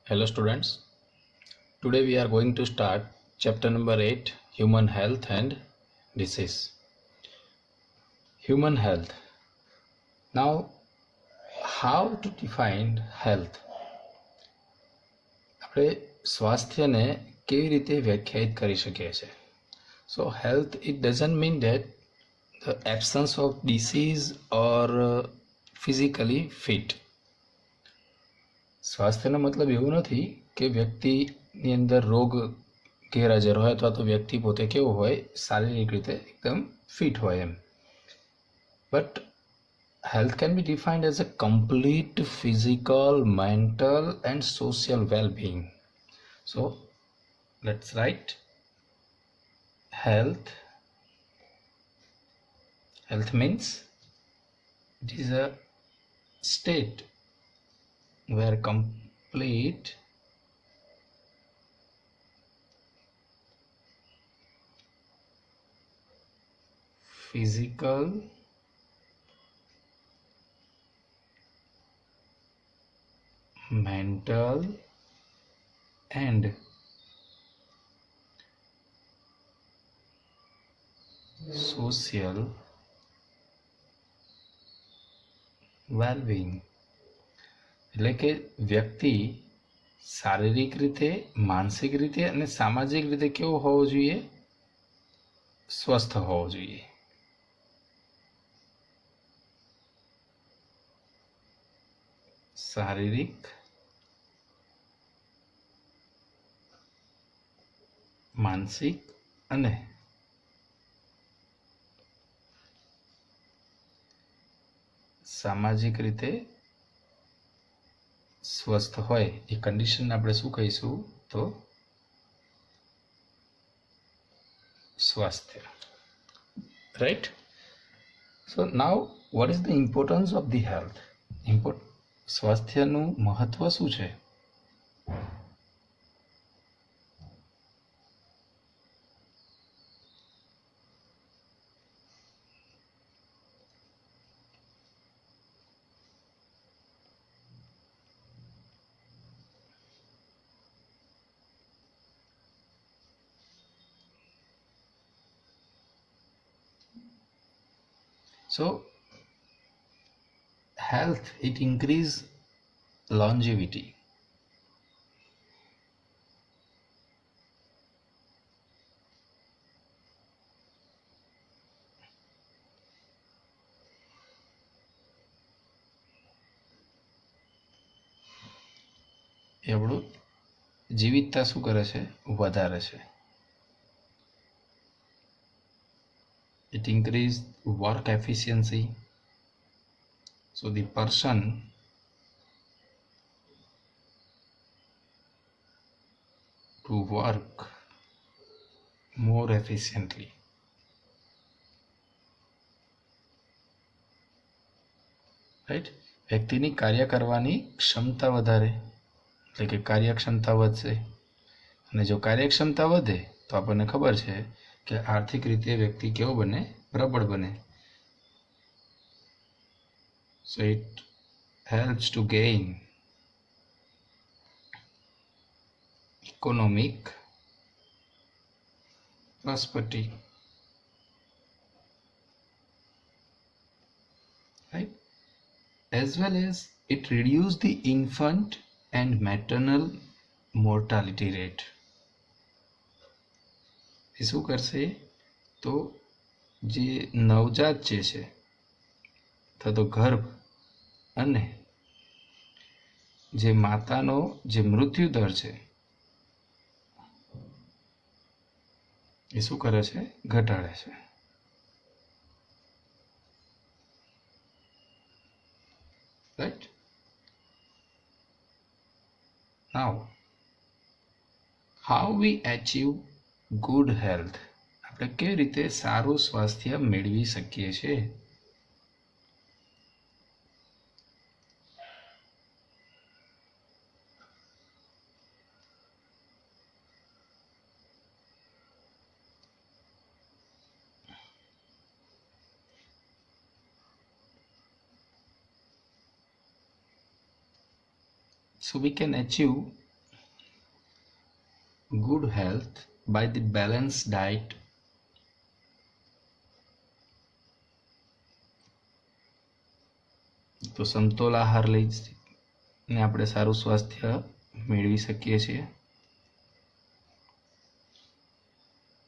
Hello students, today we are going to start chapter number 8, Human Health and Disease. Human Health. Now, how to define health? આપણે સ્વાસ્થ્યને કેવી રીતે વ્યાખ્યાયિત કરી શકીએ છીએ? So health, it doesn't mean that the absence of disease or physically fit. સ્વાસ્થ્યનો મતલબ એવું નથી કે વ્યક્તિની અંદર રોગ ગેરહાજર હોય અથવા તો વ્યક્તિ પોતે કેવો હોય શારીરિક રીતે એકદમ ફિટ હોય એમ. But health can be defined as a complete physical, mental and social well-being. So let's write health. Health means it is a state where complete physical, mental and social well-being. એટલે કે વ્યક્તિ શારીરિક રીતે, માનસિક રીતે અને સામાજિક રીતે કેવો હોવો જોઈએ? સ્વસ્થ હોવો જોઈએ. શારીરિક, માનસિક અને સામાજિક રીતે સ્વસ્થ હોય એ કન્ડિશન આપણે શું કહીશું? તો સ્વાસ્થ્ય. Right? So now what is the importance of the health? સ્વાસ્થ્યનું મહત્વ શું છે? So health, it increase longevity. એ આપણું જીવિતતા શું કરે છે? વધારે છે. It increase work efficiency. So the person to work more efficiently. Right? વ્યક્તિની કાર્ય કરવાની ક્ષમતા વધારે, એટલે કે કાર્યક્ષમતા વધશે. અને જો કાર્યક્ષમતા વધે તો આપણને ખબર છે કે આર્થિક રીતે વ્યક્તિ કેવો બને? પ્રબળ બને. So it helps to gain economic prosperity. Right? As well as it reduces the infant and maternal mortality rate. એ શું કરશે? તો જે નવજાત જે છે અથવા તો ગર્ભ અને જે માતાનો જે મૃત્યુ દર છે એ શું કરે છે? ઘટાડે છે. Right? Now how we achieve good health? આપણે કેવી રીતે સારું સ્વાસ્થ્ય મેળવી શકીએ છીએ? So we can achieve good health by the balanced diet, તો સમતોલ આહાર લઈને આપણે સારું સ્વાસ્થ્ય મેળવી શકીએ છીએ.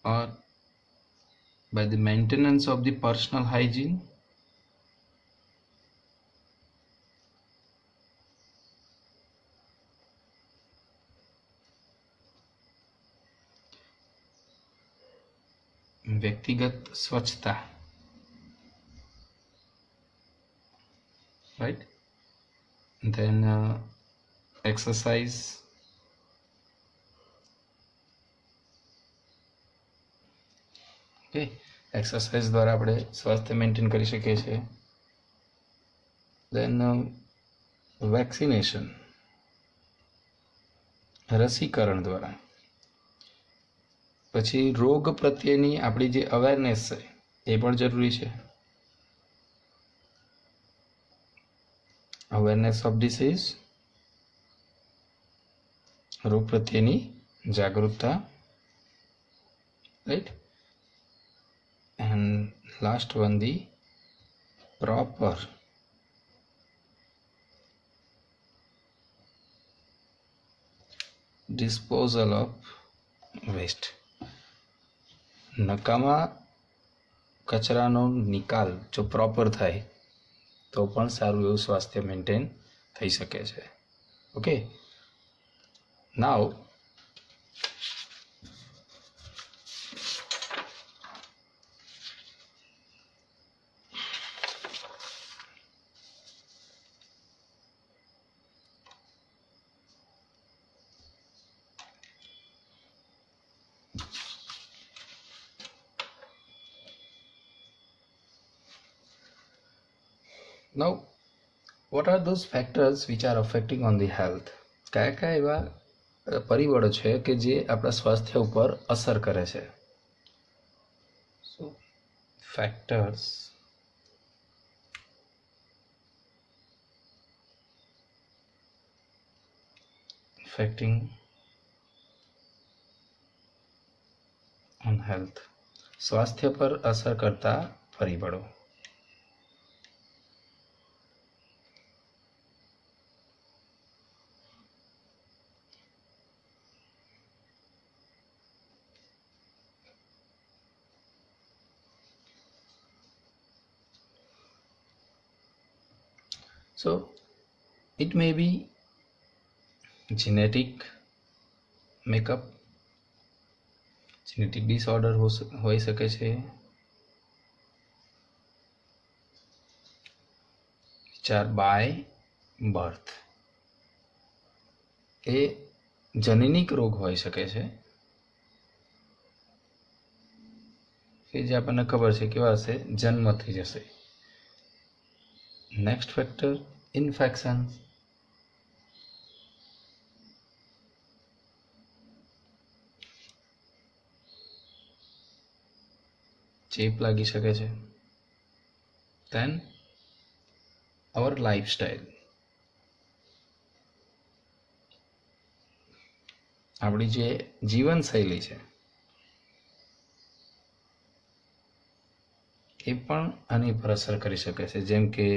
or by the maintenance of the personal hygiene, વ્યક્તિગત સ્વચ્છતા, right? Then exercise, okay, exercise દ્વારા આપણે સ્વાસ્થ્ય મેન્ટેન કરી શકીએ છીએ. then vaccination, રસીકરણ દ્વારા. પછી રોગ પ્રત્યેની આપણી જે અવેરનેસ છે એ પણ જરૂરી છે. અવેરનેસ ઓફ ડિસીઝ, રોગ પ્રત્યેની જાગૃતતા, right. And last one, the proper disposal of waste. નકામા કચરાનો નિકાલ જો પ્રોપર થાય તો પણ સારું એવું સ્વાસ્થ્ય મેન્ટેન થઈ શકે છે. Okay, now Now, what are those factors which are affecting on the health? કયા કયા એવા પરિબળો છે કે જે આપણા સ્વાસ્થ્ય ઉપર અસર કરે છે? So, factors affecting on health. સ્વાસ્થ્ય પર અસર કરતા પરિબળો. So, it may be genetic makeup, genetic disorder હોઈ શકે છે, which are by birth. એ જનનિક રોગ હોઈ શકે છે કે જે આપણને ખબર છે કેવા હશે, જન્મથી જશે. Next factor, infections. ચેપ લાગી શકે છે. Then our lifestyle, આપણી જે જીવનશૈલી છે એ પણ આની પર અસર કરી શકે છે. જેમ કે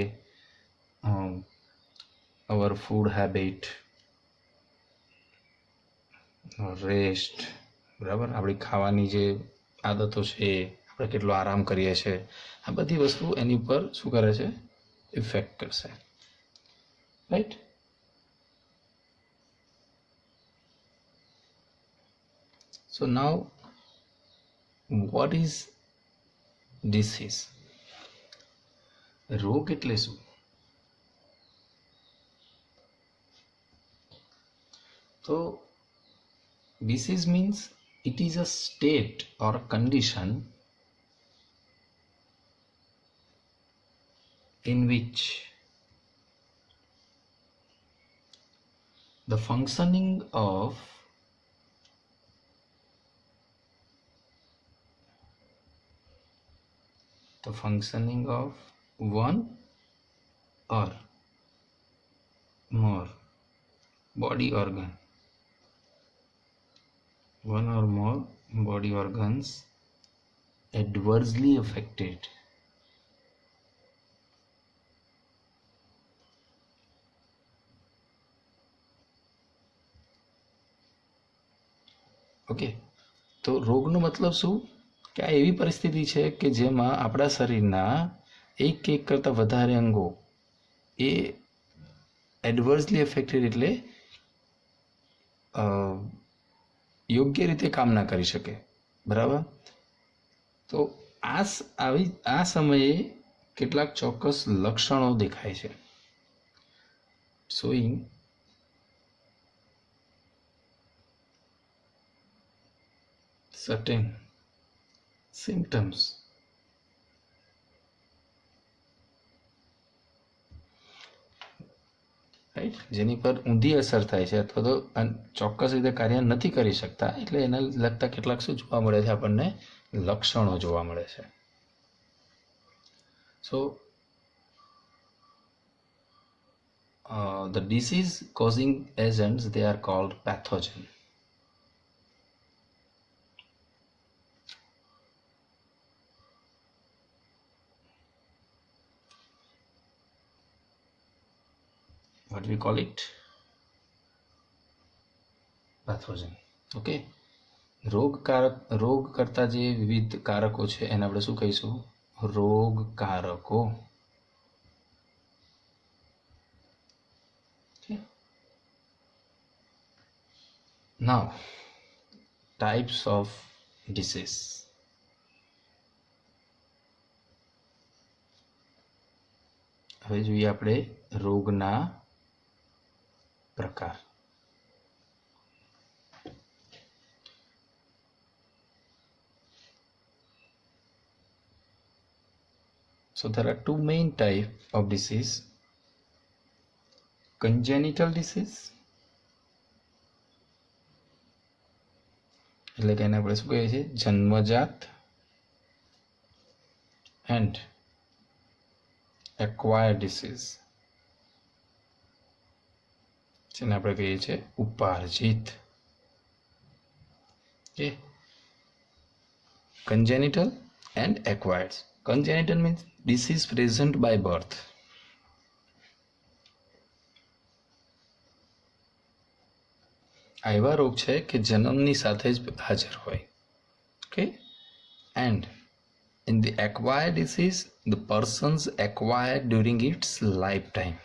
our food habit, રેસ્ટ, બરાબર, આપણી ખાવાની જે આદતો છે, આપણે કેટલો આરામ કરીએ છીએ, આ બધી વસ્તુ એની ઉપર શું કરે છે, ઇફેક્ટ કરશે, right. So now what is disease? રોગ એટલે શું? તો disease means it is a state or a condition in which the functioning of one or more body organ one or more body organs adversely affected. Okay, તો રોગનો મતલબ શું કે આ એવી પરિસ્થિતિ છે કે જેમાં આપણા શરીરના એક કરતાં વધારે અંગો એ એડવર્સલી અફેક્ટેડ એટલે યોગ્ય રીતે કામ ના કરી શકે, બરાબર. તો આ સમયે કેટલાક ચોક્કસ લક્ષણો દેખાય છે. Showing certain symptoms. રાઈટ, જેની પર ઊંધી અસર થાય છે અથવા તો ચોક્કસ રીતે કાર્ય નથી કરી શકતા, એટલે એના લગતા કેટલાક શું જોવા મળે છે આપણને, લક્ષણો જોવા મળે છે. સો the disease causing agents, they are called pathogen. What we call it? Pathogen. Okay, રોગ કરતા જે વિવિધ કારકો છે એને આપણે શું કહીશું? રોગકારકો. Now, types of disease. હવે જોઈએ આપણે રોગના પ્રકાર. So there are two main types of disease: congenital disease, એટલે કે એને આપણે શું કહીએ છીએ? જન્મજાત. and acquired disease, જેને આપણે કહીએ છીએ ઉપાર્જિત. Okay, congenital and acquired. Congenital means disease present by birth. આ એવા રોગ છે કે જન્મની સાથે જ હાજર હોય. Okay, and in the acquired disease, the persons acquired during its lifetime.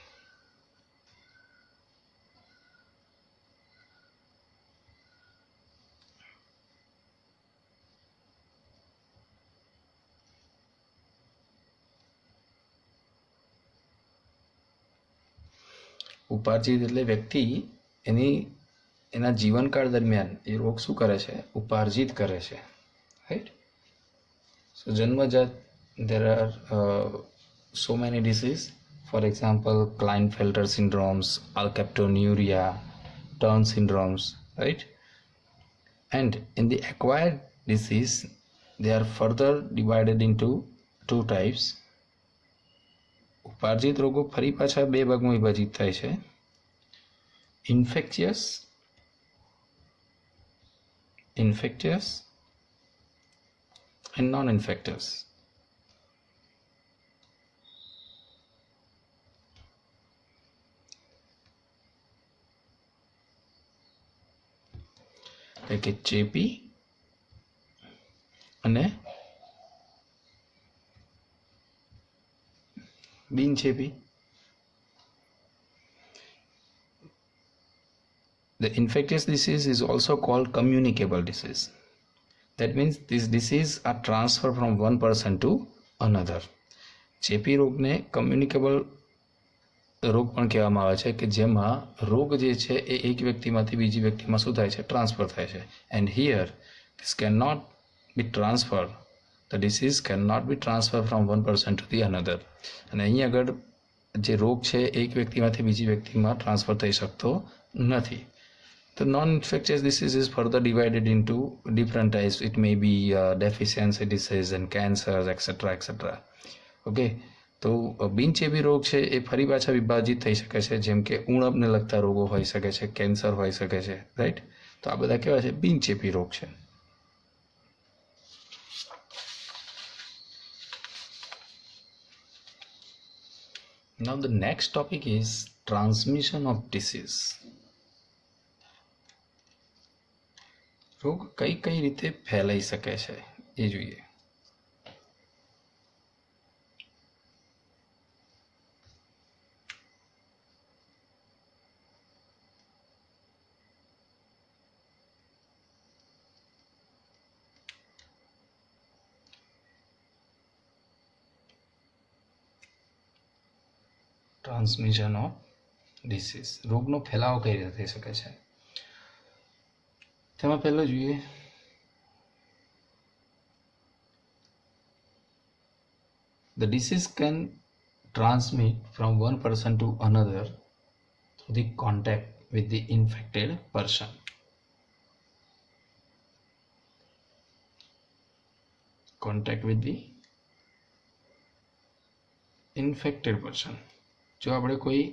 ઉપાર્જિત એટલે વ્યક્તિ એના જીવનકાળ દરમિયાન એ રોગ શું કરે છે? ઉપાર્જિત કરે છે. રાઈટ. So જન્મજાત, there are so many diseases. For example, Klinefelter syndromes, alkaptonuria, Turn syndromes, right? And in the acquired disease, they are further divided into two types. ઉપાર્જિત રોગો ફરી પાછા બે ભાગમાં વિભાજિત થાય છે: infectious and non-infectious. એટલે કે ચેપી અને બિનચેપી. The infectious disease is also called communicable disease. That means these diseases are transferred from one person to another. ચેપી રોગને કમ્યુનિકેબલ રોગ પણ કહેવામાં આવે છે કે જેમાં રોગ જે છે એ એક વ્યક્તિમાંથી બીજી વ્યક્તિમાં શું થાય છે? ટ્રાન્સફર થાય છે. And here this can not be transfer, the disease can not be transfer from one person to the another. અને અહીં આગળ જે રોગ છે એક વ્યક્તિમાંથી બીજી વ્યક્તિમાં ટ્રાન્સફર થઈ શકતો નથી. The non-infectious disease is further divided into different types. It may be deficiency disease and cancers, etc. etc. Okay, તો બિનચેપી રોગ છે એ ફરી પાછા વિભાજિત થઈ શકે છે, જેમ કે ઉણપને લગતા રોગો હોઈ શકે છે, કેન્સર હોઈ શકે છે. રાઈટ. તો તો આ બધા કેવા છે? બિનચેપી રોગ છે. Now the next topic is transmission of disease. રોગ કઈ કઈ રીતે ફેલાઈ શકે છે એ જોઈએ. ટ્રાન્સમિશન ઓફ ડિસીઝ, રોગનો ફેલાવો કઈ રીતે થઈ શકે છે? તેમાં પહેલો જોઈએ the disease can transmit from one person to another through the contact with the infected person. Contact with the infected person. જો આપણે કોઈ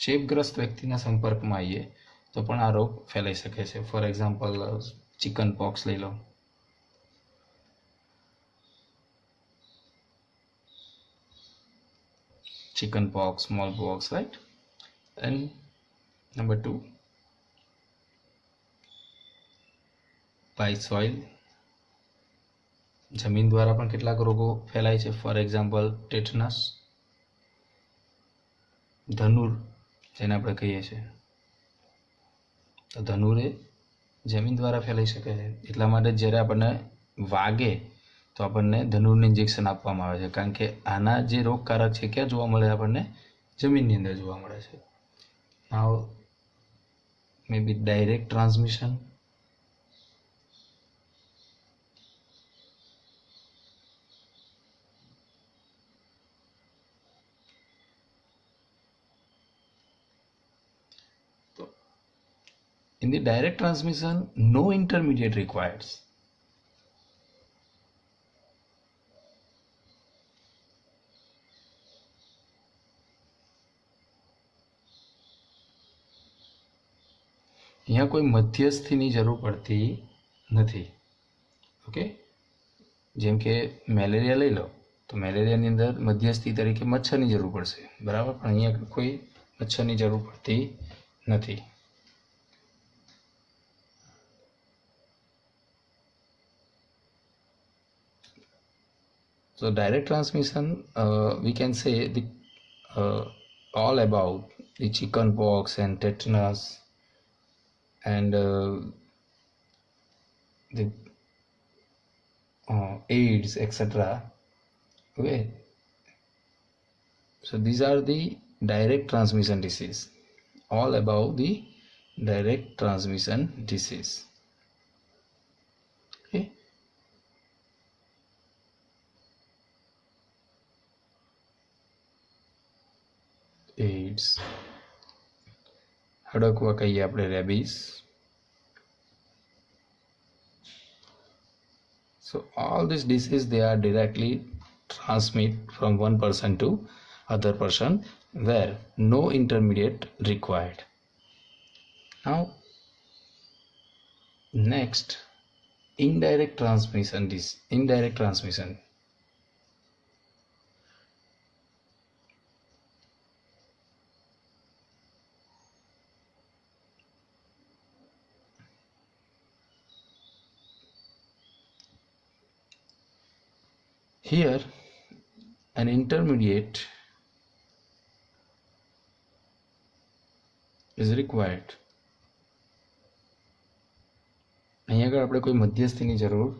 ચેપગ્રસ્ત વ્યક્તિના સંપર્કમાં આવીએ તો પણ આ રોગ ફેલાઈ શકે છે. ફોર એક્ઝામ્પલ ચિકન પોક્સ લઈ લો. Chicken pox, smallpox, right? And number 2, by soil. જમીન દ્વારા પણ કેટલાક રોગો ફેલાય છે. ફોર એક્ઝામ્પલ ટેટનસ, ધનુર જેને આપણે કહીએ છીએ, તો ધનુર એ જમીન દ્વારા ફેલાઈ શકે છે. એટલા માટે જ્યારે આપણને વાગે તો આપણને ધનુરનું ઇન્જેક્શન આપવામાં આવે છે, કારણ કે આના જે રોગકારક છે ક્યાં જોવા મળે? આપણને જમીનની અંદર જોવા મળે છે. Now may be direct transmission. In the direct transmission, no intermediate required. અહીંયા કોઈ મધ્યસ્થીની જરૂર પડતી નથી. ઓકે, જેમ કે મેલેરિયા લઈ લો તો મેલેરિયાની અંદર મધ્યસ્થી તરીકે મચ્છરની જરૂર પડશે, બરાબર, પણ અહીંયા કોઈ મચ્છરની જરૂર પડતી નથી. So direct transmission, we can say the all about the chicken pox and tetanus and the AIDS, etc. Okay, so these are the direct transmission disease. All about the direct transmission disease. Okay. AIDS, હડકવા કહીએ આપણે rabies. So all these diseases, they are directly transmit from one person to other person where no intermediate required. Now next, indirect transmission. This indirect transmission. Here an intermediate is required. અહીંયા આગળ આપણે કોઈ મધ્યસ્થીની જરૂર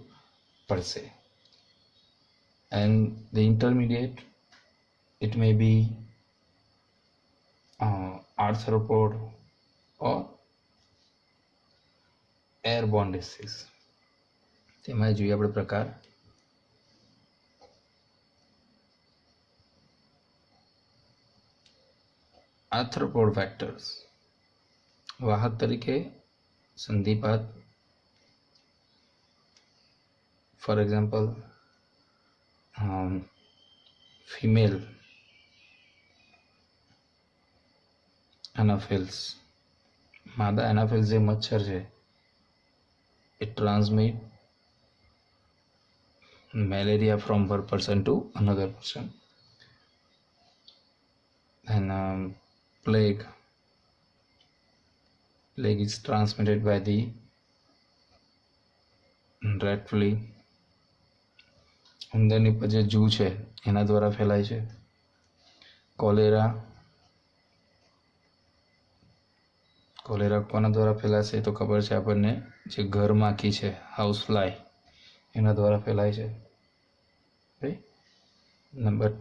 પડશે. And the intermediate, it may be arthropod or airborne disease. તેમાં જોઈએ આપણે પ્રકાર. આર્થ્રોપોડ વેક્ટર્સ, વાહક તરીકે સંધિપાદ. ફોર એક્ઝામ્પલ ફિમેલ એનાફિલ્સ, માદા એનાફિલ્સ જે મચ્છર છે it transmit malaria from one person to another person. And plague is transmitted by the rat flea. ઉંદરની પર જે જૂ છે એના દ્વારા ફેલાય છે. કોલેરા કોના દ્વારા ફેલાશે તો ખબર છે આપણને, જે ઘર માખી છે હાઉસ ફ્લાય એના દ્વારા ફેલાય છે. નંબર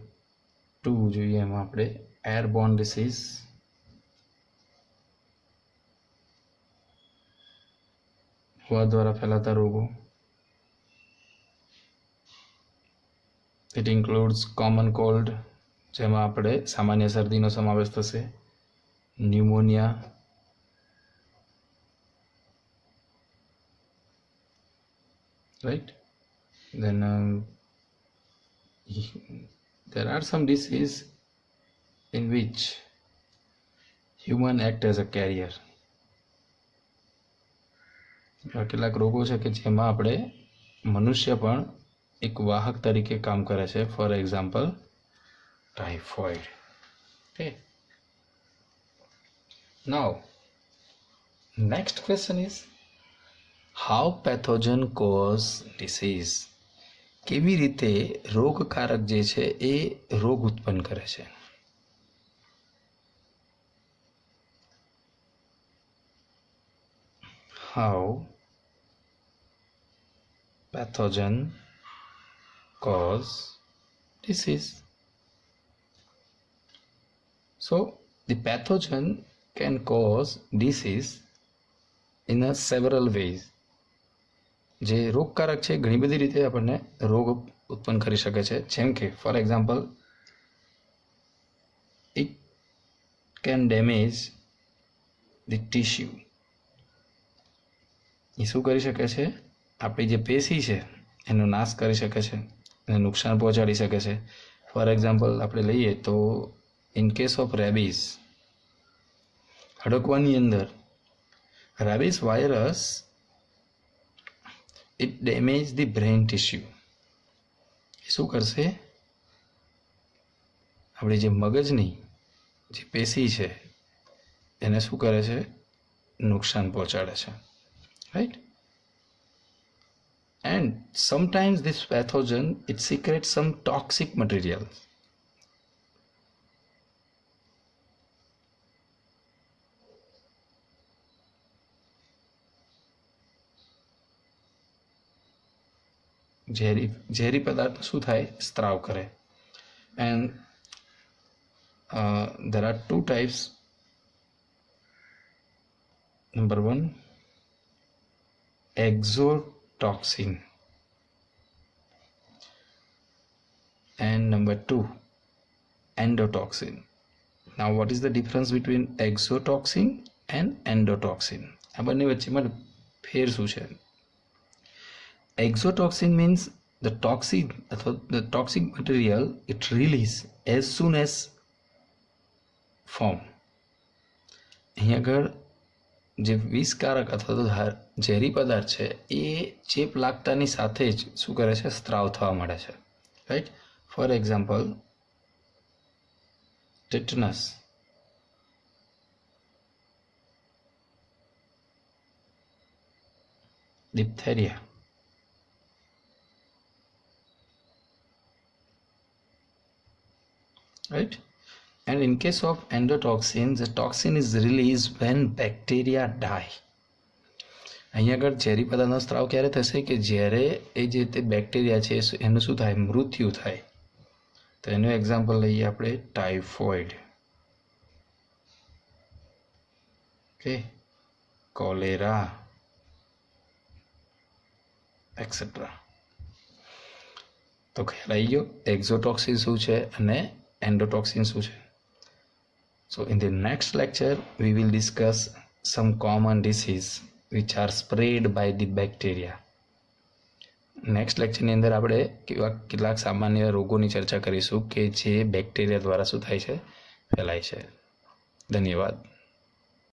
2 જોઈએ એમાં આપણે એરબોર્ન ડિસીઝ. હવા દ્વારા ફેલાતા રોગો. ઇટ ઇન્ક્લુડ્સ કોમન કોલ્ડ, જેમાં આપણે સામાન્ય શરદીનો સમાવેશ થશે. Pneumonia, right? Then there are some diseases in which human act as a carrier. કેટલાક રોગો છે કે જેમાં આપણે મનુષ્ય પણ એક વાહક તરીકે કામ કરે છે. For example typhoid. Okay, now next question is how pathogen cause disease. કેવી રીતે રોગકારક જે છે એ રોગ ઉત્પન્ન કરે છે. How pathogen cause disease. So the pathogen can cause disease in a several ways. જે રોગકારક છે ઘણી બધી રીતે આપણને રોગ ઉત્પન્ન કરી શકે છે. જેમ કે for example it can damage the tissue. એ શું કરી શકે છે? આપણી જે પેશી છે એનો નાશ કરી શકે છે, એને નુકસાન પહોંચાડી શકે છે. ફોર એક્ઝામ્પલ આપણે લઈએ તો ઇન કેસ ઓફ રેબીઝ, હડકવાની અંદર rabies virus it damage the brain tissue. એ શું કરશે? આપણી જે મગજની જે પેશી છે એને શું કરે છે? નુકસાન પહોંચાડે છે. Right? And sometimes this pathogen it secretes some toxic materials. ઝેરી પદાર્થ શું થાય? સ્ત્રાવ કરે. And there are two types. Number 1, exotoxin, and number 2, endotoxin. Now what is the difference between exotoxin and endotoxin? આ બંને વચ્ચેમાં ફેર શું છે? Exotoxin means the toxic material it release as soon as form. અહીં આગળ જે વિષકારક અથવા તો ઝેરી પદાર્થ છે એ ચેપ લાગતાની સાથે જ શું કરે છે? સ્ત્રાવ થવા મળે છે. Right? For example tetanus, diphtheria. Right? And in case of endotoxin, the toxin is released when bacteria die. અહીં આગળ ઝેરી પદાર્થનો સ્ત્રાવ ક્યારે થશે? કે જ્યારે એ જે તે બેક્ટેરિયા છે એનું શું થાય? મૃત્યુ થાય. તો એનું એક્ઝામ્પલ લઈએ આપણે ટાઇફોઇડ, ઓકે, કોલેરા એક્સેટ્રા. તો ખ્યાલ આવી ગયો એક્ઝોટોક્સિન શું છે અને endotoxin શું છે. So in the next lecture we will discuss some common disease which are spread by the bacteria. Next લેક્ચરની અંદર આપણે કેટલાક સામાન્ય રોગોની ચર્ચા કરીશું કે જે બેક્ટેરિયા દ્વારા શું થાય છે? ફેલાય છે. ધન્યવાદ.